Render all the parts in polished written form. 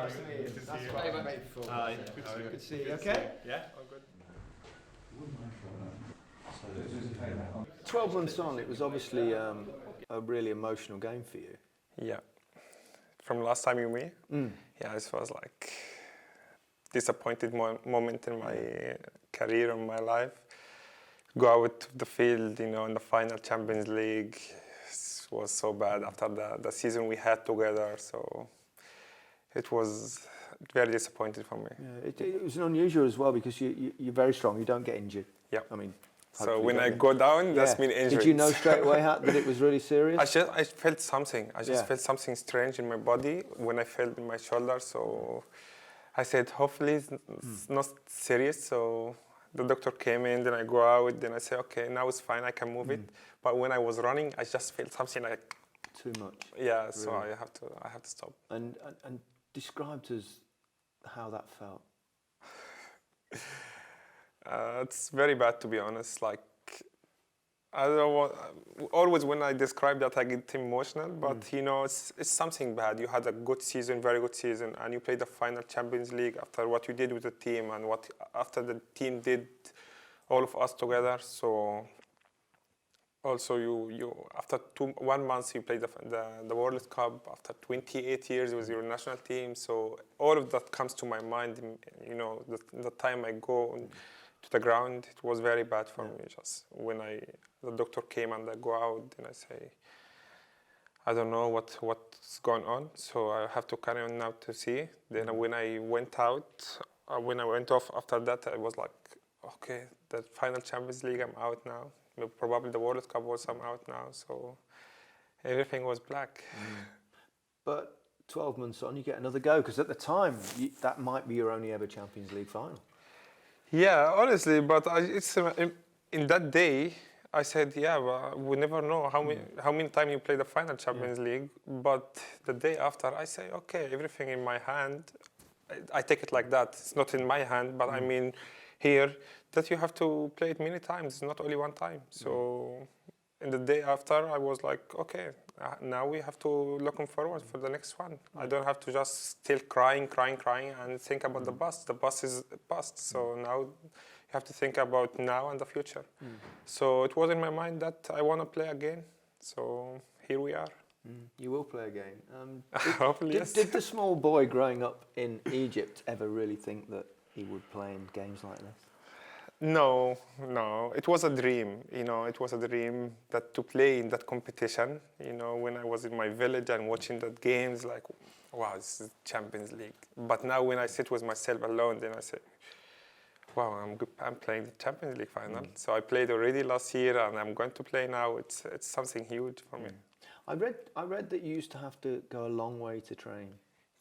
Nice to meet you. Good to That's see you. what I made for. Hi. Good to see you. Okay? Yeah, all good. 12 months on, it was obviously a really emotional game for you. Yeah. From last time you met, yeah, this was like disappointed moment in my career and my life. Go out to the field, in the final Champions League. It was so bad after the season we had together. So it was very disappointing for me. Yeah, it was unusual as well because you're very strong. You don't get injured. Yeah. I mean, so when I go down, that's mean injury. Did you know straight away that it was really serious? I felt something. I just felt something strange in my body when I felt in my shoulder. So I said, hopefully it's not serious. So the doctor came in, then I go out, then I say, okay, now it's fine, I can move it. But when I was running, I just felt something like too much. Yeah, really? So I have to stop. And describe to us how that felt. It's very bad, to be honest. Like, I don't want, always when I describe that, I get emotional, but it's something bad. You had a good season, very good season, and you played the final Champions League after what you did with the team and what after the team did, all of us together. So also you after 1 month you played the World Cup after 28 years with your national team. So all of that comes to my mind. The time I go to the ground, it was very bad for me. Just when the doctor came and I go out, and I say, I don't know what's going on, so I have to carry on now to see. Then when I went out, when I went off after that, I was like, okay, the final Champions League, I'm out now. Probably the World Cup was, I'm out now. So everything was black. But 12 months on, you get another go, because at the time, that might be your only ever Champions League final. Yeah, honestly, but it's in that day, I said, but we never know how many times you play the final Champions League. But the day after, I say, okay, everything in my hand. I take it like that. It's not in my hand, but I mean here that you have to play it many times. It's not only one time. So in the day after, I was like, okay, now we have to looking forward for the next one. I don't have to just still crying and think about the bus. The bus is past. So now you have to think about now and the future. So it was in my mind that I want to play again. So here we are. You will play again. Hopefully, yes. Did the small boy growing up in Egypt ever really think that he would play in games like this? No. It was a dream. It was a dream that to play in that competition. When I was in my village and watching that games, like, wow, this is Champions League. But now when I sit with myself alone, then I say, wow, I'm playing the Champions League final. So I played already last year, and I'm going to play now. It's something huge for me. I read that you used to have to go a long way to train.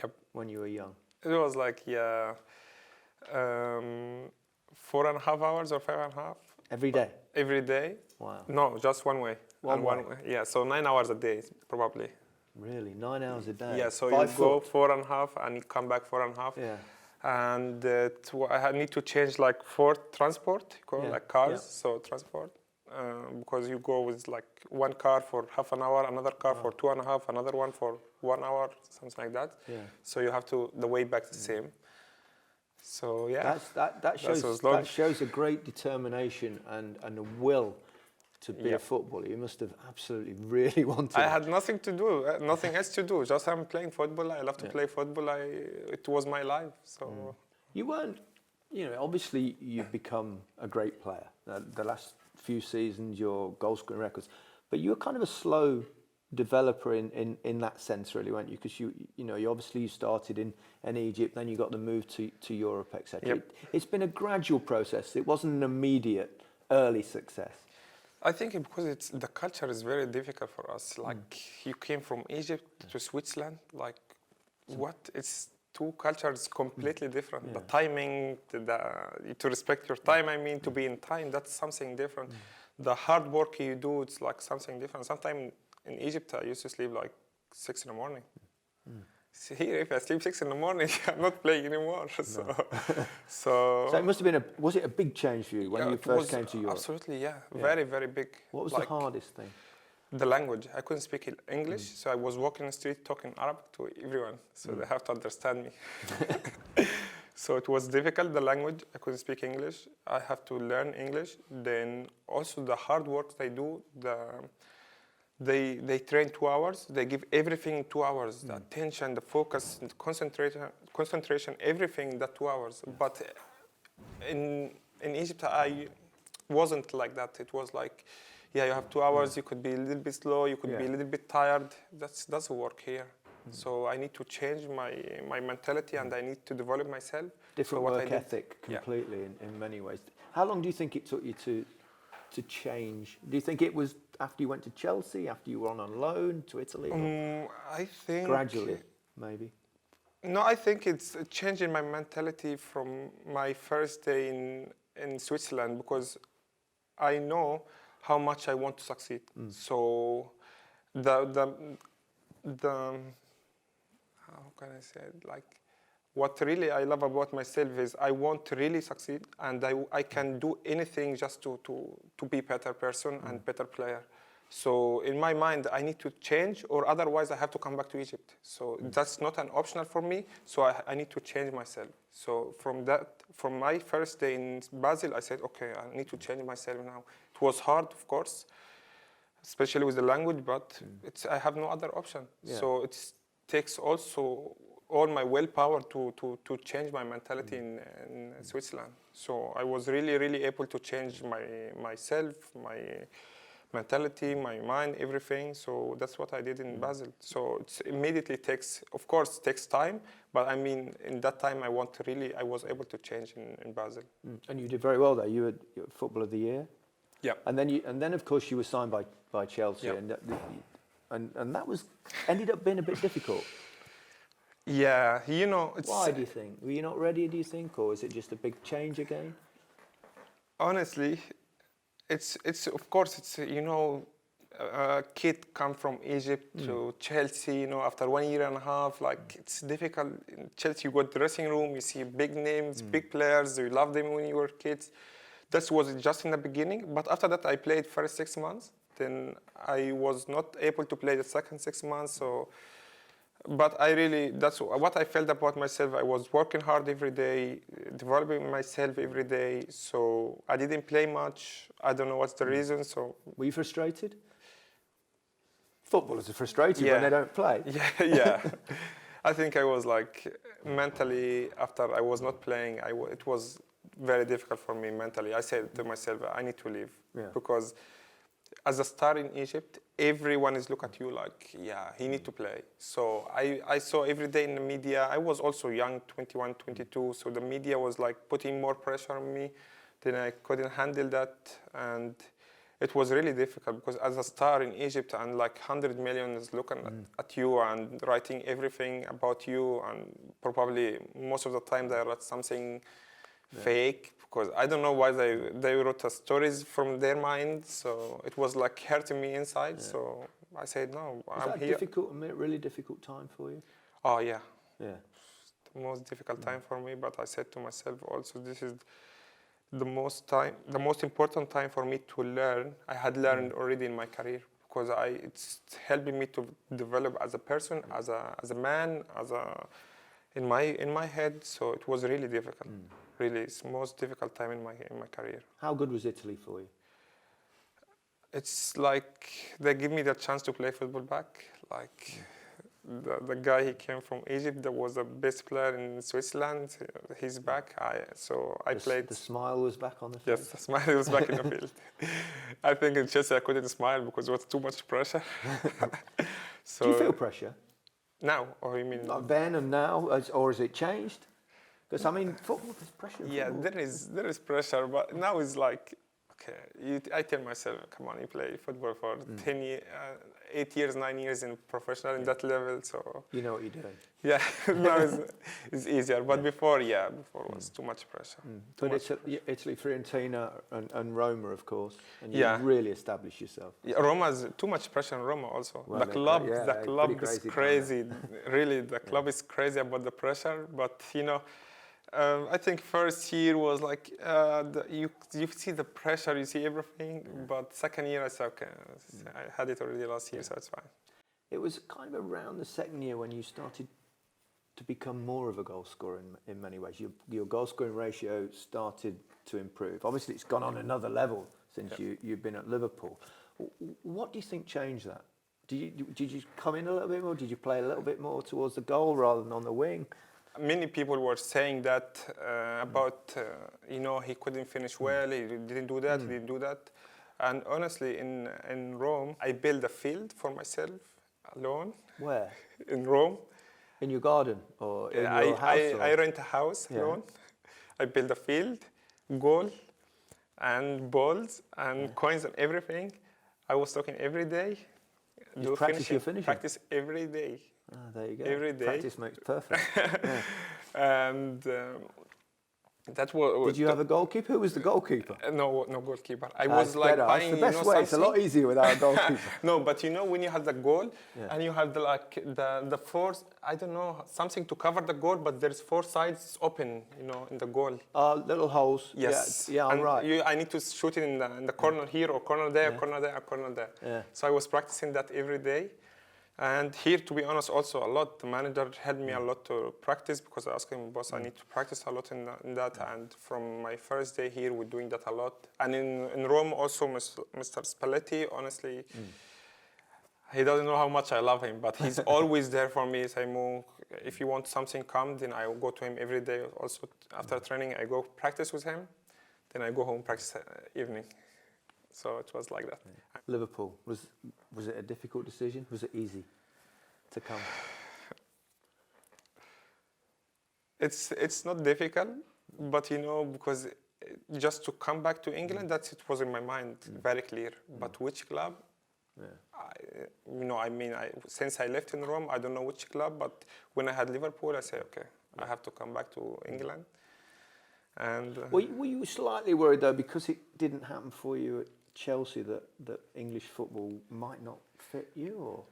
Yep. When you were young. It was like 4.5 hours or 5.5. Every day? Every day. Wow. No, just one way. One way? Yeah, so 9 hours a day, probably. Really? 9 hours a day? Yeah, so By you go 4.5 and you come back 4.5. Yeah. And I need to change like 4 transport, like cars, so transport. Because you go with like one car for half an hour, another car for 2.5, another one for 1 hour, something like that. Yeah. So you have to, the way back the same. So yeah, that shows a great determination and a will to be a footballer. You must have absolutely really wanted. I had nothing to do, nothing else to do. Just I'm playing football. I love to play football. It was my life. So you weren't, obviously you've become a great player. The last few seasons, your goal scoring records, but you were kind of a slow developer in that sense, really, weren't you? Because you obviously you started in Egypt, then you got the move to Europe, etc. Yep. It's been a gradual process. It wasn't an immediate early success. I think because the culture is very difficult for us. Like you came from Egypt to Switzerland, like what? It's two cultures completely different. Yeah. The timing, to respect your time, to be in time, that's something different. The hard work you do, it's like something different. Sometimes in Egypt, I used to sleep like 6 in the morning. So here, if I sleep 6 in the morning, I'm not playing anymore. No. So it must have been was it a big change for you when you first came to Europe? Absolutely, yeah. Very, very big. What was the hardest thing? the language. I couldn't speak English, so I was walking the street talking Arabic to everyone, so they have to understand me. So it was difficult, the language. I couldn't speak English. I have to learn English. Then also the hard work they do, they train 2 hours. They give everything 2 hours, the attention, the focus, the concentration, everything that 2 hours. But in Egypt, I wasn't like that. It was like, yeah, you have 2 hours. You could be a little bit slow. You could be a little bit tired. That doesn't work here. So I need to change my mentality, and I need to develop myself. Different so work ethic completely in many ways. How long do you think it took you to change? Do you think it was after you went to Chelsea, after you were on loan to Italy? I think Gradually, maybe. No, I think it's changing my mentality from my first day in Switzerland, because I know how much I want to succeed. So the how can I say it? Like, what really I love about myself is I want to really succeed, and I can do anything just to be a better person and better player. So in my mind, I need to change, or otherwise I have to come back to Egypt. So that's not an optional for me. So I need to change myself. So from my first day in Basel, I said, okay, I need to change myself now. It was hard, of course, especially with the language, but I have no other option. Yeah. So it takes also all my willpower to change my mentality in Switzerland. So I was really, really able to change myself, my mentality, my mind, everything. So that's what I did in Basel. So it immediately takes time, but I mean, in that time I was able to change in Basel. And you did very well there. You were Footballer of the Year. Yeah. And then of course you were signed by Chelsea, and that was ended up being a bit difficult. Yeah, Why do you think? Were you not ready, do you think, or is it just a big change again? Honestly, it's of course it's a kid come from Egypt to Chelsea, after 1 year and a half, like it's difficult. In Chelsea, you go to the dressing room, you see big names, big players, you love them when you were kids. That was just in the beginning, but after that I played first 6 months. Then I was not able to play the second 6 months. So, but that's what I felt about myself. I was working hard every day, developing myself every day. So I didn't play much. I don't know what's the reason. So were you frustrated? Footballers are frustrated when they don't play. Yeah. I think I was like mentally, after I was not playing, it was very difficult for me mentally. I said to myself, I need to leave because as a star in Egypt, everyone is looking at you like, he need to play. So I saw every day in the media. I was also young, 21, 22. So the media was like putting more pressure on me. Then I couldn't handle that, and it was really difficult because as a star in Egypt, and like 100 million is looking at you and writing everything about you, and probably most of the time they write something fake, because I don't know why they wrote stories from their mind. So it was like hurting me inside. Yeah. So I said, no, I'm here. A really difficult time for you? Oh, yeah. Yeah. The most difficult time for me. But I said to myself also, this is the most important time for me to learn. I had learned already in my career, because it's helping me to develop as a person, as a man, in my head. So it was really difficult. Really, it's the most difficult time in my career. How good was Italy for you? It's like they give me the chance to play football back. Like the guy, he came from Egypt, that was the best player in Switzerland. He's back. I played. The smile was back on the face? Yes, the smile was back in the field. I think in Chelsea I couldn't smile because it was too much pressure. So, do you feel pressure? Now, or you mean? Like then and now, or has it changed? Because I mean, football, there's pressure. Yeah, there is pressure, but now it's like, okay, I tell myself, come on, you play football for 8 years, 9 years in professional in that level, so you know what you're doing. Yeah, now it's easier, but before it was too much pressure. But Italy, Fiorentina, and Roma, of course, and you really established yourself. Yeah, Roma's too much pressure on Roma also. Well, the club is crazy. Really, the club is crazy about the pressure, but I think first year was like you see the pressure, you see everything. But second year I said okay, I had it already last year, so it's fine. It was kind of around the second year when you started to become more of a goal scorer in many ways. Your goal scoring ratio started to improve. Obviously, it's gone on another level since you've been at Liverpool. What do you think changed that? Did you come in a little bit more? Did you play a little bit more towards the goal rather than on the wing? Many people were saying that about he couldn't finish well. He didn't do that. He didn't do that. And honestly, in Rome, I built a field for myself alone. Where? In Rome. In your garden or in your house? I rent a house alone. I built a field, goal, and balls and coins and everything. I was talking every day. You practice your finishing? Practice every day. Ah, there you go. Every day. Practice makes perfect. And that was. Did you have a goalkeeper? Who was the goalkeeper? No goalkeeper. I was like better. buying. That's the best way. It's a lot easier without a goalkeeper. No, but when you have the goal and you have the four, I don't know, something to cover the goal, but there's four sides open, in the goal. Little holes. Yes. Yeah, and right. I need to shoot it in the corner here or corner there, corner there, or corner there. Yeah. So I was practicing that every day. And here, to be honest, also a lot. The manager helped me a lot to practice because I asked him, boss, I need to practice a lot in that. And from my first day here, we're doing that a lot. And in Rome, also, Mr. Spalletti, honestly, he doesn't know how much I love him, but he's always there for me. Say, Mo, if you want something, come. Then I will go to him every day. Also, after training, I go practice with him. Then I go home, practice evening. So it was like that. Liverpool, was it a difficult decision? Was it easy to come? It's not difficult, but because just to come back to England, it was in my mind very clear. But which club? Yeah. Since I left in Rome, I don't know which club. But when I had Liverpool, I said, okay, I have to come back to England. And were you slightly worried though, because it didn't happen for you at Chelsea, that English football might not fit you, or?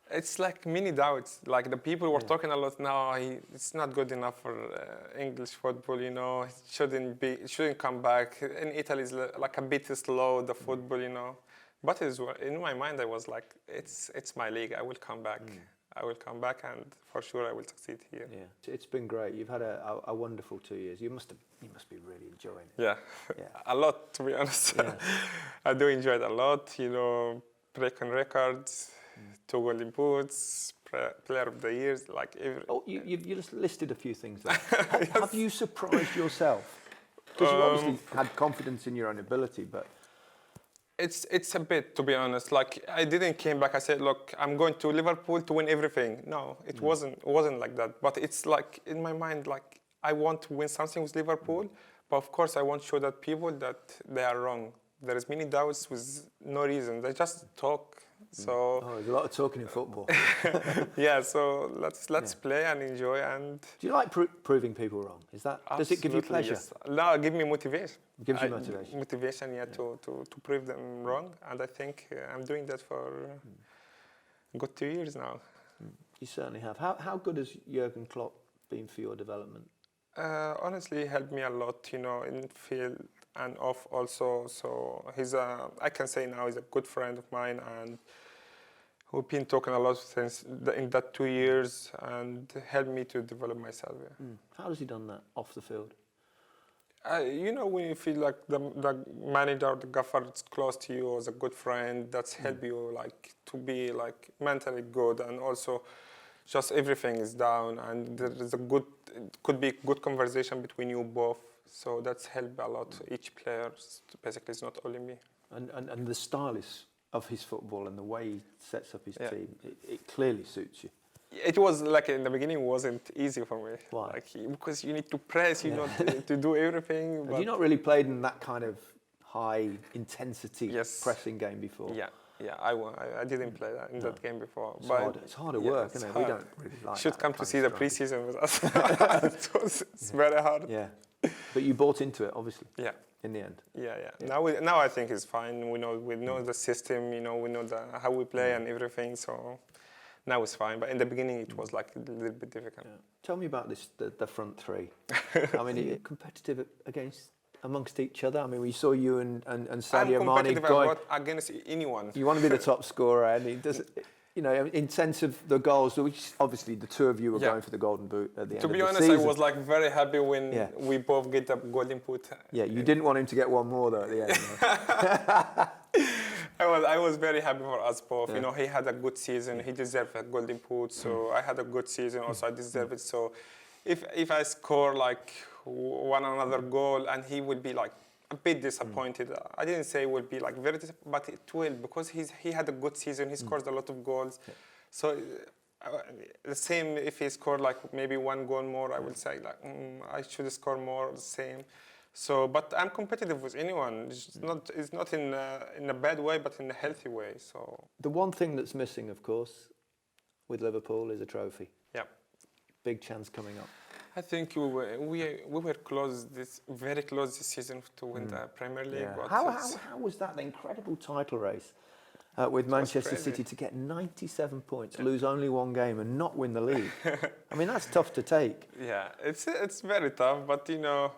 It's like many doubts. Like the people were talking a lot now. It's not good enough for English football. It shouldn't come back. In Italy, it's like a bit slow, the football. But in my mind, I was like, it's my league. I will come back. I will come back, and for sure I will succeed here. Yeah, it's been great. You've had a wonderful 2 years. You must be really enjoying it. Yeah, a lot, to be honest. Yeah. I do enjoy it a lot. Breaking records, 2 golden boots, player of the year, like every. Oh, you just listed a few things there. Have you surprised yourself? Because you obviously had confidence in your own ability, but. It's a bit, to be honest. Like I didn't came back. I said, look, I'm going to Liverpool to win everything. No, it wasn't like that. But it's like in my mind, like I want to win something with Liverpool. But of course, I want to show that people that they are wrong. There is many doubts with no reason. They just talk. So there's a lot of talking in football. Yeah. So let's play and enjoy. And do you like proving people wrong? Does it give you pleasure? Yes. No, give me motivation. It gives you motivation. Motivation, to prove them wrong. And I think I'm doing that for a good 2 years now. You certainly have. How good has Jurgen Klopp been for your development? Honestly, he helped me a lot, in field and off also. So I can say now he's a good friend of mine, and we've been talking a lot since in that 2 years, and helped me to develop myself. Yeah. How has he done that off the field? When you feel like the manager, the gaffer is close to you as a good friend, that's help you like to be like mentally good, and also just everything is down, and there is could be good conversation between you both. So that's helped a lot. Each player, basically, it's not only me. And the style of his football and the way he sets up his team, it clearly suits you. It was like in the beginning, it wasn't easy for me. Why? Because you need to press, to do everything. Have you not really played in that kind of high intensity pressing game before? Yeah, I didn't play that in that game before. It's harder work, isn't it? We don't really like should that come to see the preseason with us. It's very hard. Yeah, but you bought into it, obviously. Yeah. In the end. Yeah. Now I think it's fine. We know the system. We know how we play and everything. So Now it's fine, but in the beginning it was like a little bit difficult. Yeah. Tell me about the front three. I mean, competitive amongst each other. I mean, we saw you and Sadio I'm Mane competitive going. against anyone. You want to be the top scorer, and he does. You know, in sense of the goals, which obviously the two of you were going for the golden boot at the end of the season. To be honest, I was like very happy when we both get the golden boot. Yeah, you didn't want him to get one more though at the end. I was very happy for us both. Yeah. You know, he had a good season. He deserved a golden boot. So I had a good season. Also, I deserve it. So if I score like one another goal, and he would be like a bit disappointed. I didn't say it would be like very disappointed, but it will, because he had a good season. He scores a lot of goals. Yeah. So the same, if he scored like maybe one goal more, I would say like I should score more, the same. So, but I'm competitive with anyone. It's not in a bad way, but in a healthy way. So the one thing that's missing, of course, with Liverpool is a trophy. Yeah. Big chance coming up. I think we were very close this season to win the Premier League. Yeah. How was that the incredible title race with Manchester City to get 97 points, lose only one game, and not win the league? I mean, that's tough to take. Yeah, it's very tough, but you know.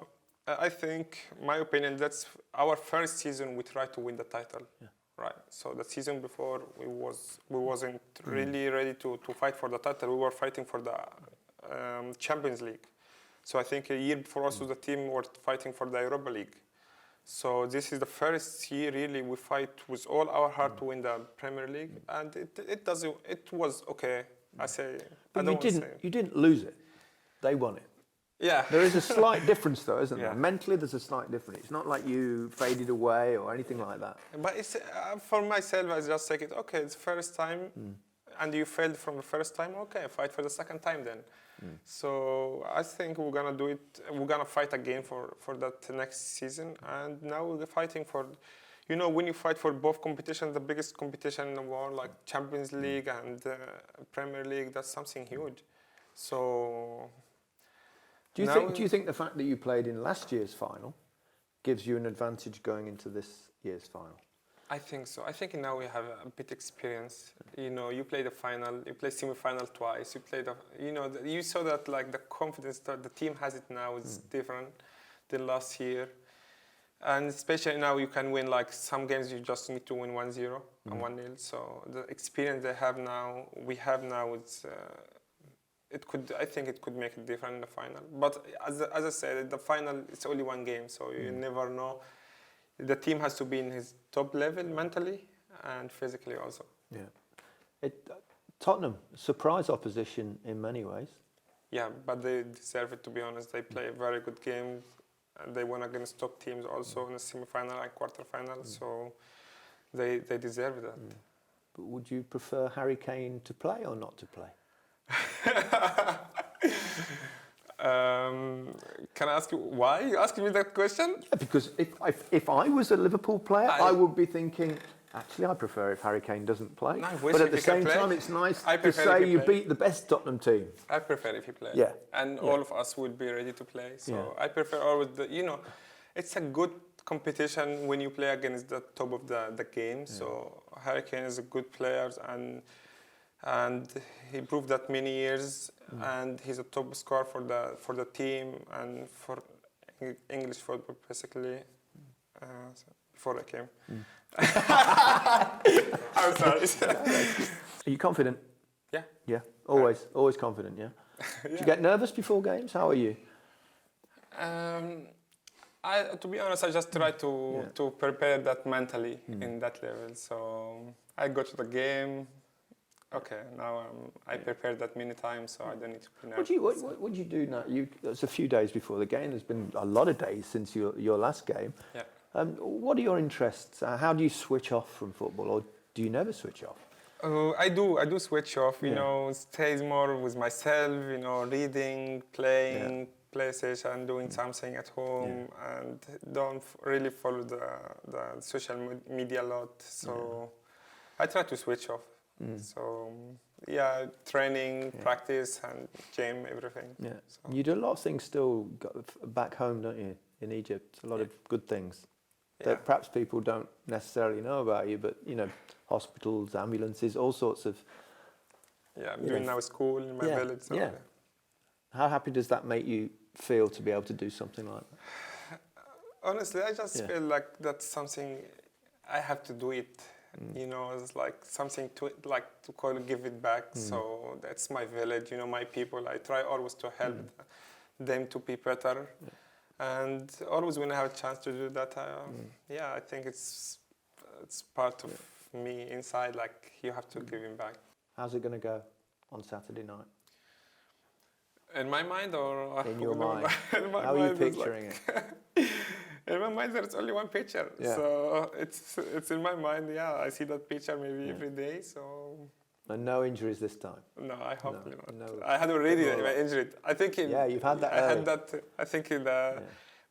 I think, my opinion, that's our first season we tried to win the title, right? So the season before we wasn't really ready to fight for the title. We were fighting for the Champions League. So I think a year before also the team were fighting for the Europa League. So this is the first year really we fight with all our heart to win the Premier League, and it was okay. But you didn't lose it. They won it. Yeah. There is a slight difference though, isn't there? Mentally there's a slight difference. It's not like you faded away or anything like that. But it's, for myself, I just take it, okay, it's first time, and you failed from the first time, okay, fight for the second time then. So I think we're going to do it, we're going to fight again for that next season, and now we're fighting for, you know, when you fight for both competitions, the biggest competition in the world, like Champions League and Premier League, that's something huge. So... Do you think the fact that you played in last year's final gives you an advantage going into this year's final? I think so. I think now we have a bit experience. You know, you play the final, you play semi-final twice. You play you saw that like the confidence that the team has it now is different than last year, and especially now you can win like some games you just need to win 1-0 and 1-0. So the experience we have now, it's. I think it could make it different in the final. But as I said, the final, it's only one game, so you never know. The team has to be in his top level mentally and physically also. Yeah. Tottenham, surprise opposition in many ways. Yeah, but they deserve it, to be honest. They play a very good game. And they won against top teams also in the semi-final and quarter-final, so they deserve that. But would you prefer Harry Kane to play or not to play? Can I ask you why you asking me that question? Yeah, because if I was a Liverpool player, I would be thinking, actually, I prefer if Harry Kane doesn't play. But at the same time, it's nice to say you beat the best Tottenham team. I prefer if you play. Yeah. And all of us would be ready to play. So I prefer always it's a good competition when you play against the top of the game. So Harry Kane is a good player, and he proved that many years, and he's a top scorer for the team and for English football basically. Before I came, I'm sorry. Are you confident? Yeah. Yeah. Always confident. Yeah. Do you get nervous before games? How are you? To be honest, I just try to prepare that mentally in that level. So I go to the game. Okay, now I prepared that many times, so I don't need to be nervous. What do you do now? It's a few days before the game. There's been a lot of days since your last game. Yeah. What are your interests? How do you switch off from football, or do you never switch off? I do switch off. You know, stays more with myself. You know, reading, playing, PlayStation, doing something at home, and don't really follow the social media a lot. So I try to switch off. So training, practice, and gym, everything. Yeah, so. You do a lot of things still back home, don't you? In Egypt, a lot of good things that perhaps people don't necessarily know about you. But you know, hospitals, ambulances, all sorts of Yeah, I'm you doing know, now school in my yeah, village. So yeah. How happy does that make you feel to be able to do something like that? Honestly, I just Yeah. feel like that's something I have to do it. You know, it's like something to give it back. So that's my village. You know, my people. I try always to help them to be better, and always when I have a chance to do that, yeah, I think it's part of me inside. Like you have to give him back. How's it going to go on Saturday night? In my mind, or In your no, mind? in my How are you mind, it's picturing it? in my mind, there's only one picture, Yeah. so it's in my mind. Yeah, I see that picture maybe every day. So And no injuries this time? no, I hope not. no. I had already Well, injured. I think yeah, you've had that I early. had that. I think in the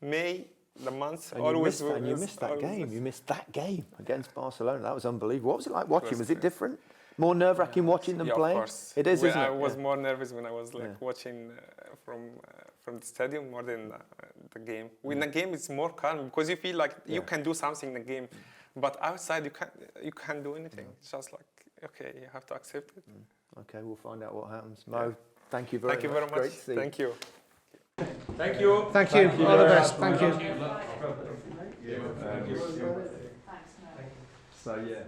May, the month. And always you missed that game. You missed that game against Barcelona. That was unbelievable. What was it like watching? Was it different? More nerve-wracking watching than Yeah, playing? of course. It is, isn't it? I was Yeah. more nervous when I was like Yeah. watching from the stadium more than the game. When the game it's more calm because you feel like you can do something in the game, but outside you can't do anything. It's just like okay, you have to accept it. Okay, we'll find out what happens. Mo, thank you very much. Thank you very much. Great to see you. Thank you. Thank you. Thank you. All the best. Thank you. So yeah.